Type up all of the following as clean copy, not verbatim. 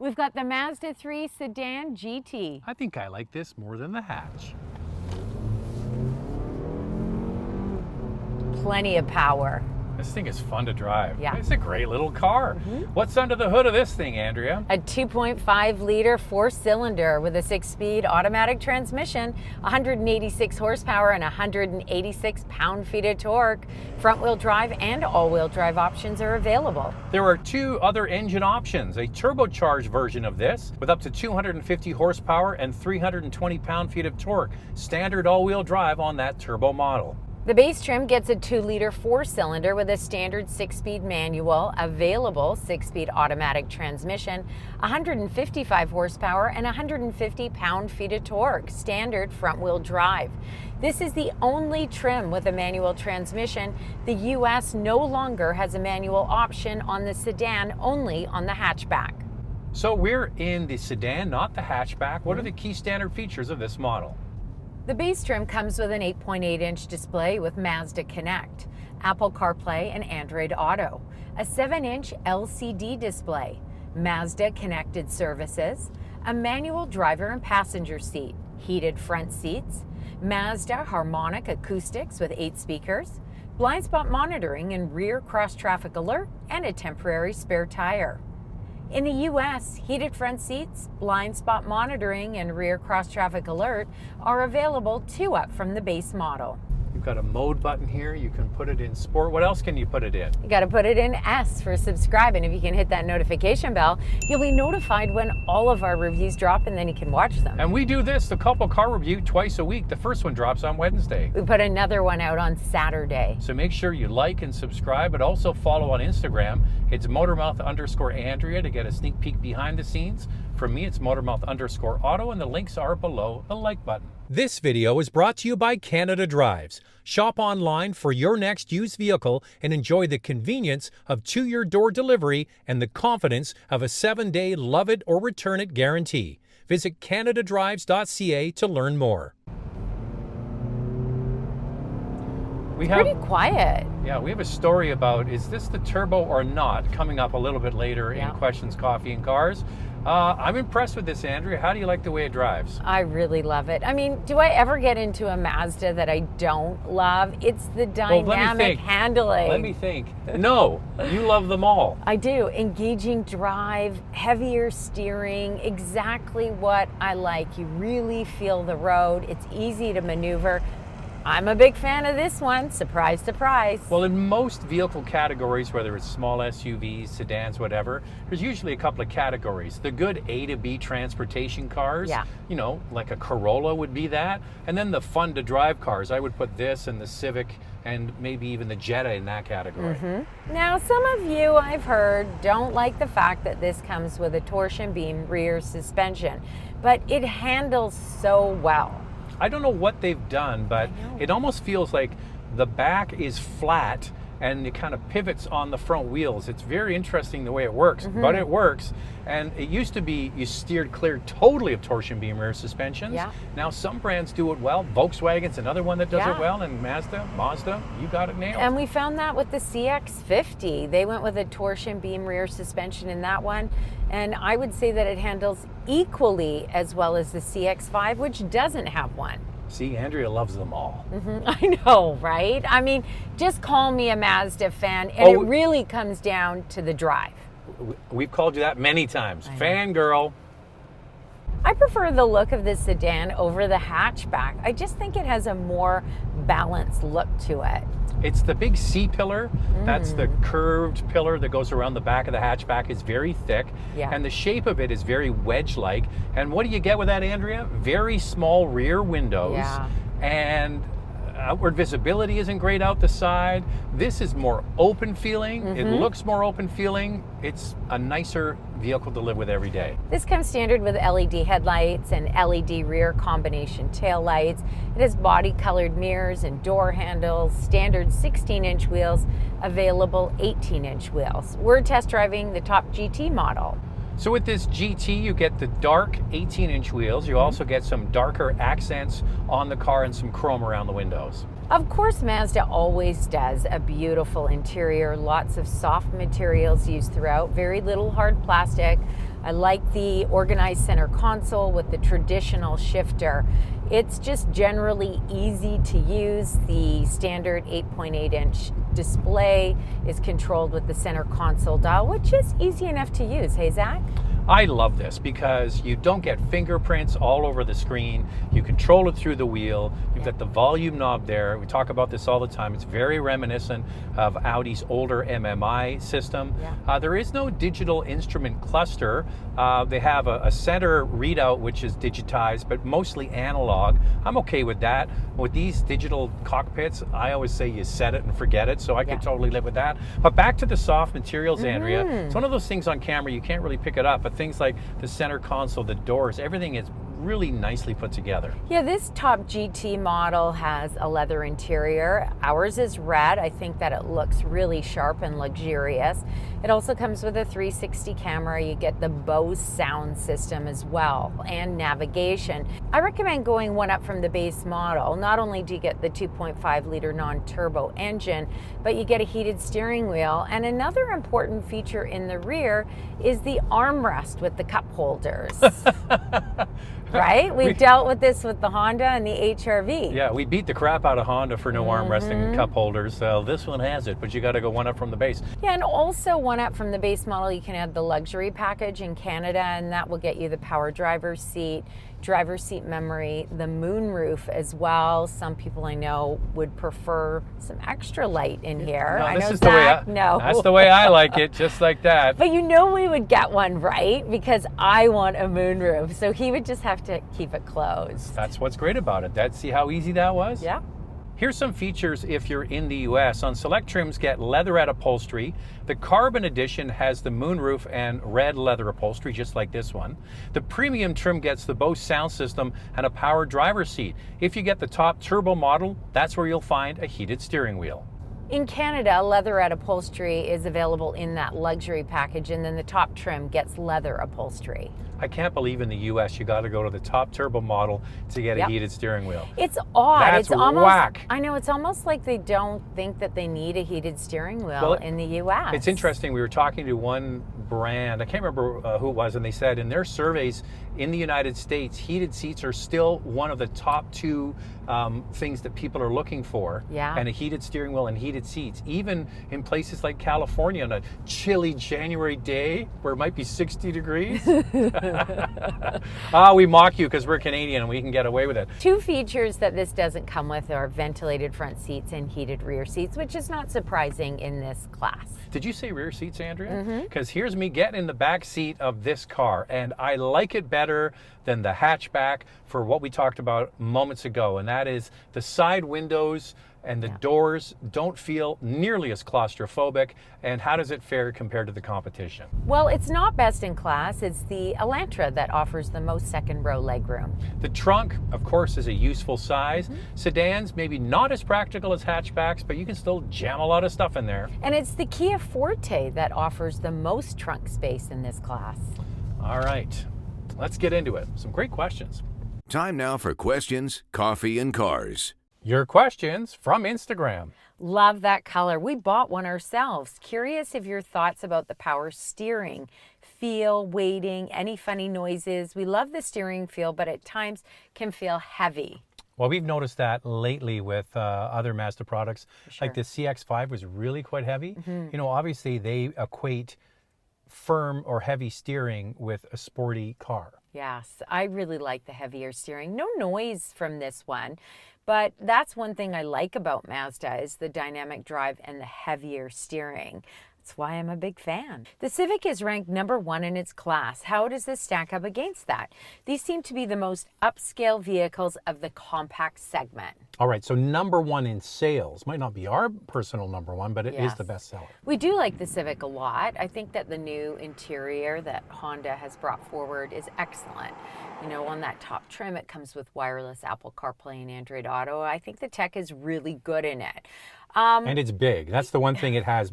We've got the Mazda 3 Sedan GT. I think I like this more than the hatch. Plenty of power. This thing is fun to drive. Yeah. It's a great little car. What's under the hood of this thing, Andrea? A 2.5-liter four-cylinder with a 6-speed automatic transmission, 186 horsepower and 186 pound-feet of torque. Front-wheel drive and all-wheel drive options are available. There are two other engine options. A turbocharged version of this with up to 250 horsepower and 320 pound-feet of torque. Standard all-wheel drive on that turbo model. The base trim gets a 2-liter four-cylinder with a standard 6-speed manual, available 6-speed automatic transmission, 155 horsepower and 150 pound-feet of torque, standard front-wheel drive. This is the only trim with a manual transmission. The U.S. no longer has a manual option on the sedan, only on the hatchback. So we're in the sedan, not the hatchback. What are the key standard features of this model? The base trim comes with an 8.8-inch display with Mazda Connect, Apple CarPlay and Android Auto, a 7-inch LCD display, Mazda connected services, a manual driver and passenger seat, heated front seats, Mazda harmonic acoustics with 8 speakers, blind spot monitoring and rear cross-traffic alert, and a temporary spare tire. In the U.S., heated front seats, blind spot monitoring, and rear cross-traffic alert are available 2 up from the base model. You've got a mode button here. You can put it in sport. What else can you put it in? You got to put it in S for subscribe, and if you can hit that notification bell, you'll be notified when all of our reviews drop, and then you can watch them. And we do this, the Couple Car Review, twice a week. The first one drops on Wednesday. We put another one out on Saturday. So make sure you like and subscribe, but also follow on Instagram. It's Motormouth_Andrea to get a sneak peek behind the scenes. For me, it's Motormouth_Auto, and the links are below the like button. This video is brought to you by Canada Drives. Shop online for your next used vehicle and enjoy the convenience of to-your-door delivery and the confidence of a 7-day love it or return it guarantee. Visit canadadrives.ca to learn more. Pretty quiet. Yeah, we have a story about is this the turbo or not coming up a little bit later in Questions, Coffee, and Cars. I'm impressed with this, Andrea. How do you like the way it drives? I really love it. I mean, do I ever get into a Mazda that I don't love? It's the dynamic handling. Let me think. No, you love them all. I do. Engaging drive, heavier steering, exactly what I like. You really feel the road. It's easy to maneuver. I'm a big fan of this one. Surprise, surprise. Well, in most vehicle categories, whether it's small SUVs, sedans, whatever, there's usually a couple of categories. The good A to B transportation cars, you know, like a Corolla would be that. And then the fun to drive cars, I would put this and the Civic and maybe even the Jetta in that category. Now, some of you, I've heard, don't like the fact that this comes with a torsion beam rear suspension, but it handles so well. I don't know what they've done, but it almost feels like the back is flat and it kind of pivots on the front wheels. It's very interesting the way it works, but it works. And it used to be you steered clear totally of torsion beam rear suspensions. Now some brands do it well. Volkswagen's another one that does it well, and Mazda, you got it nailed. And we found that with the CX-50. They went with a torsion beam rear suspension in that one. And I would say that it handles equally as well as the CX-5, which doesn't have one. See, Andrea loves them all. I know, right? I mean, just call me a Mazda fan, and it really comes down to the drive. We've called you that many times. Fangirl. I prefer the look of this sedan over the hatchback. I just think it has a more balanced look to it. It's the big C-pillar. That's the curved pillar that goes around the back of the hatchback. It's very thick. And the shape of it is very wedge-like. And what do you get with that, Andrea? Very small rear windows. And outward visibility isn't great out the side. This is more open feeling. It looks more open feeling. It's a nicer vehicle to live with every day. This comes standard with LED headlights and LED rear combination tail lights. It has body colored mirrors and door handles, standard 16-inch wheels, available 18-inch wheels. We're test driving the top GT model. So with this GT, you get the dark 18-inch wheels. You also get some darker accents on the car and some chrome around the windows. Of course, Mazda always does a beautiful interior, lots of soft materials used throughout, very little hard plastic. I like the organized center console with the traditional shifter. It's just generally easy to use. The standard 8.8-inch display is controlled with the center console dial, which is easy enough to use. Hey, Zach? I love this because you don't get fingerprints all over the screen. You control it through the wheel. You've got the volume knob there. We talk about this all the time. It's very reminiscent of Audi's older MMI system. Yeah. There is no digital instrument cluster. They have a center readout, which is digitized, but mostly analog. I'm okay with that. With these digital cockpits, I always say you set it and forget it, so I could totally live with that. But back to the soft materials, Andrea. It's one of those things on camera, you can't really pick it up, but things like the center console, the doors, everything is really nicely put together. Yeah, this top GT model has a leather interior. Ours is red. I think that it looks really sharp and luxurious. It also comes with a 360 camera. You get the Bose sound system as well, and navigation. I recommend going one up from the base model. Not only do you get the 2.5 liter non-turbo engine, but you get a heated steering wheel. And another important feature in the rear is the armrest with the cup holders. Right? We've dealt with this with the Honda and the HR-V. Yeah, we beat the crap out of Honda for no armresting and cup holders. So this one has it, but you got to go one up from the base. Yeah, and also one up from the base model, you can add the luxury package in Canada, and that will get you the power driver's seat memory, the moonroof as well. Some people I know would prefer some extra light in here. No, I this know is the way Zach, no. That's the way I like it, just like that. But you know we would get one, right? Because I want a moonroof. So he would just have to keep it closed. That's what's great about it. See how easy that was? Yeah. Here's some features if you're in the US. On select trims, get leatherette upholstery. The Carbon Edition has the moonroof and red leather upholstery, just like this one. The premium trim gets the Bose sound system and a power driver's seat. If you get the top turbo model, that's where you'll find a heated steering wheel. In Canada, leatherette upholstery is available in that luxury package, and then the top trim gets leather upholstery. I can't believe in the US you got to go to the top turbo model to get a heated steering wheel. It's odd. That's it's almost whack. I know, it's almost like they don't think that they need a heated steering wheel in the US. It's interesting. We were talking to one brand, I can't remember who it was, and they said in their surveys in the United States, heated seats are still one of the top two things that people are looking for. Yeah. And a heated steering wheel and heated seats. Even in places like California on a chilly January day where it might be 60 degrees. We mock you because we're Canadian and we can get away with it. Two features that this doesn't come with are ventilated front seats and heated rear seats, which is not surprising in this class. Did you say rear seats, Andrea? Because here's me getting in the back seat of this car, and I like it better than the hatchback for what we talked about moments ago, and that is the side windows and the doors don't feel nearly as claustrophobic. And how does it fare compared to the competition? Well, it's not best in class. It's the Elantra that offers the most second row legroom. The trunk, of course, is a useful size. Sedans, maybe not as practical as hatchbacks, but you can still jam a lot of stuff in there. And it's the Kia Forte that offers the most trunk space in this class. All right, let's get into it. Some great questions. Time now for questions, coffee, and cars. Your questions from Instagram. Love that color. We bought one ourselves. Curious of your thoughts about the power steering, feel, weighting, any funny noises. We love the steering feel, but at times can feel heavy. Well, we've noticed that lately with other Mazda products. Sure. Like the CX-5 was really quite heavy. You know, obviously they equate firm or heavy steering with a sporty car. Yes, I really like the heavier steering. No noise from this one, but that's one thing I like about Mazda is the dynamic drive and the heavier steering. That's why I'm a big fan. The Civic is ranked #1 in its class. How does this stack up against that? These seem to be the most upscale vehicles of the compact segment. All right, so #1 in sales. Might not be our personal #1, but it is Yes. the best seller. We do like the Civic a lot. I think that the new interior that Honda has brought forward is excellent. You know, on that top trim, it comes with wireless Apple CarPlay and Android Auto. I think the tech is really good in it. And it's big. That's the one thing it has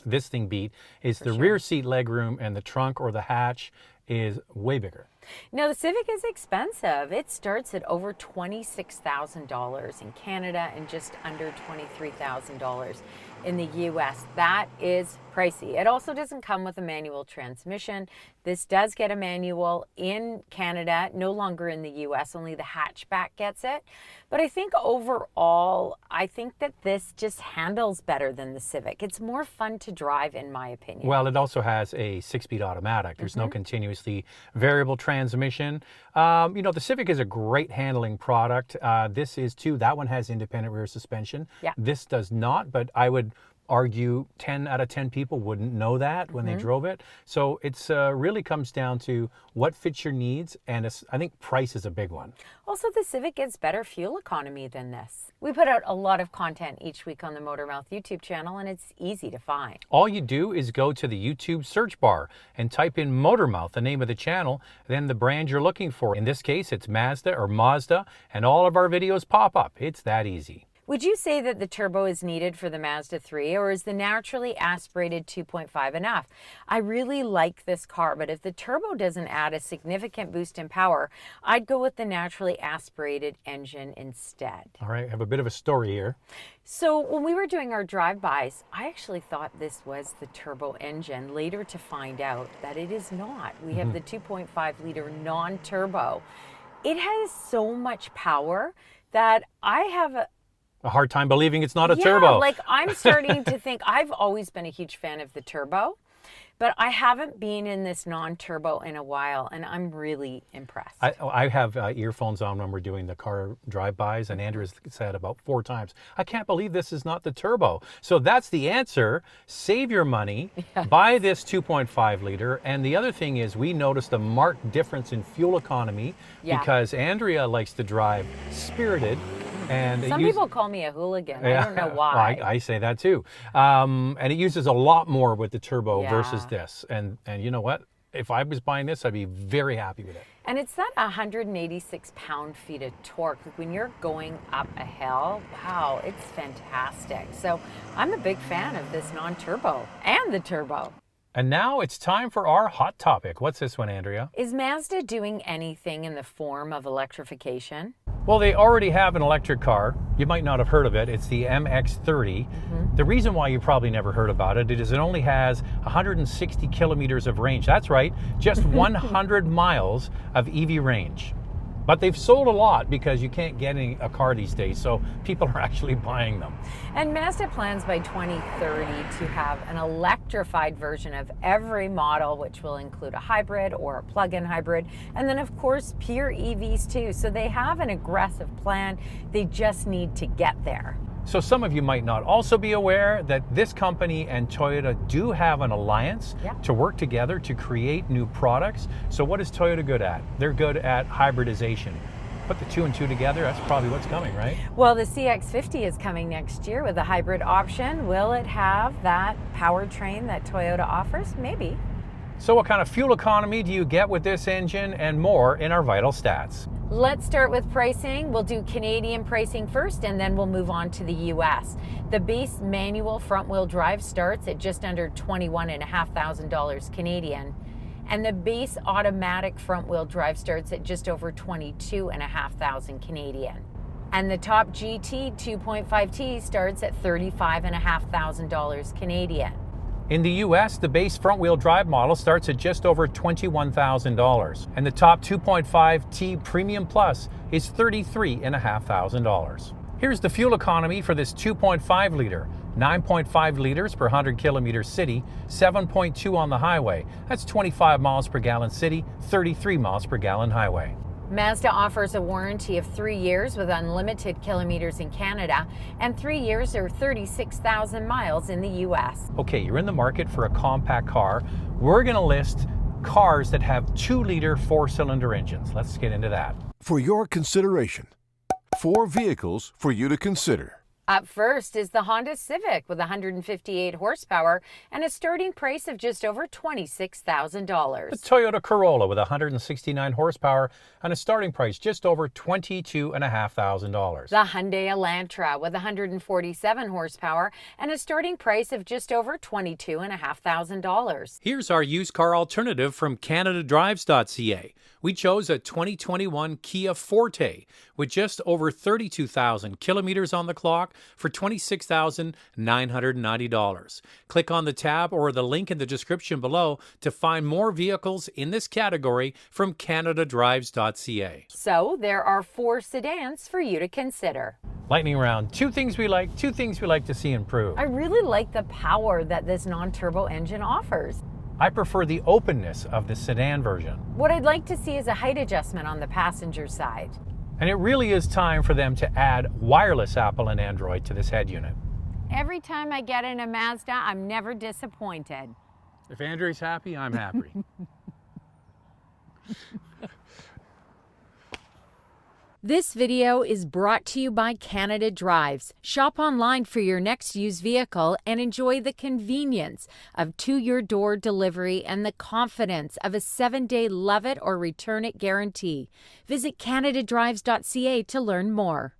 this thing beat, is the rear seat legroom, and the trunk or the hatch is way bigger. Now, the Civic is expensive. It starts at over $26,000 in Canada and just under $23,000 in the US. That is pricey. It also doesn't come with a manual transmission. This does get a manual in Canada, no longer in the US, only the hatchback gets it. But I think overall, I think that this just handles better than the Civic. It's more fun to drive, in my opinion. Well, it also has a 6-speed automatic. There's no continuously variable transmission. The Civic is a great handling product. This is too. That one has independent rear suspension. Yeah. This does not, but I would argue 10 out of 10 people wouldn't know that when they drove it. So it's really comes down to what fits your needs, and I think price is a big one. Also, the Civic gets better fuel economy than this. We put out a lot of content each week on the Motormouth YouTube channel, and it's easy to find. All you do is go to the YouTube search bar and type in Motormouth, the name of the channel, then the brand you're looking for. In this case, it's Mazda, and all of our videos pop up. It's that easy. Would you say that the turbo is needed for the Mazda 3, or is the naturally aspirated 2.5 enough? I really like this car, but if the turbo doesn't add a significant boost in power, I'd go with the naturally aspirated engine instead. All right, I have a bit of a story here. So when we were doing our drive-bys, I actually thought this was the turbo engine, later to find out that it is not. We have the 2.5-liter non-turbo. It has so much power that I have a hard time believing it's not a turbo. Like I'm starting to think, I've always been a huge fan of the turbo, but I haven't been in this non-turbo in a while, and I'm really impressed. I have earphones on when we're doing the car drive-bys, and Andrew has said about 4 times, I can't believe this is not the turbo. So that's the answer. Save your money, buy this 2.5 liter. And the other thing is, we noticed a marked difference in fuel economy because Andrea likes to drive Spirited. And some people call me a hooligan. I don't know why. Well, I say that too. And it uses a lot more with the turbo versus this. And you know what? If I was buying this, I'd be very happy with it. And it's that 186 pound-feet of torque. Like when you're going up a hill, wow, it's fantastic. So I'm a big fan of this non-turbo and the turbo. And now it's time for our hot topic. What's this one, Andrea? Is Mazda doing anything in the form of electrification? Well, they already have an electric car. You might not have heard of it. It's the MX-30. The reason why you probably never heard about it is it only has 160 kilometers of range. That's right, just 100 miles of EV range. But they've sold a lot because you can't get a car these days, so people are actually buying them. And Mazda plans by 2030 to have an electrified version of every model, which will include a hybrid or a plug-in hybrid, and then of course pure EVs too. So they have an aggressive plan. They just need to get there. So some of you might not also be aware that this company and Toyota do have an alliance to work together to create new products. So what is Toyota good at? They're good at hybridization. Put the 2 and 2 together, that's probably what's coming, right? Well, the CX-50 is coming next year with a hybrid option. Will it have that powertrain that Toyota offers? Maybe. So what kind of fuel economy do you get with this engine, and more in our vital stats? Let's start with pricing. We'll do Canadian pricing first, and then we'll move on to the US. The base manual front-wheel drive starts at just under $21,500 Canadian, and the base automatic front-wheel drive starts at just over $22,500 Canadian. And the top GT 2.5T starts at $35,500 Canadian. In the US, the base front-wheel drive model starts at just over $21,000, and the top 2.5T Premium Plus is $33,500. Here's the fuel economy for this 2.5 liter. 9.5 liters per 100 kilometers city, 7.2 on the highway. That's 25 miles per gallon city, 33 miles per gallon highway. Mazda offers a warranty of 3 years with unlimited kilometers in Canada and 3 years or 36,000 miles in the US. Okay, you're in the market for a compact car. We're going to list cars that have 2-liter 4-cylinder engines. Let's get into that. For your consideration, 4 vehicles for you to consider. Up first is the Honda Civic with 158 horsepower and a starting price of just over $26,000. The Toyota Corolla with 169 horsepower and a starting price just over $22,500. The Hyundai Elantra with 147 horsepower and a starting price of just over $22,500. Here's our used car alternative from CanadaDrives.ca. We chose a 2021 Kia Forte with just over 32,000 kilometers on the clock for $26,990. Click on the tab or the link in the description below to find more vehicles in this category from CanadaDrives.ca. So there are 4 sedans for you to consider. Lightning round. 2 things we like to see improved. I really like the power that this non-turbo engine offers. I prefer the openness of the sedan version. What I'd like to see is a height adjustment on the passenger side. And it really is time for them to add wireless Apple and Android to this head unit. Every time I get in a Mazda, I'm never disappointed. If Andrew's happy, I'm happy. This video is brought to you by Canada Drives. Shop online for your next used vehicle and enjoy the convenience of to-your-door delivery and the confidence of a 7-day love it or return it guarantee. Visit CanadaDrives.ca to learn more.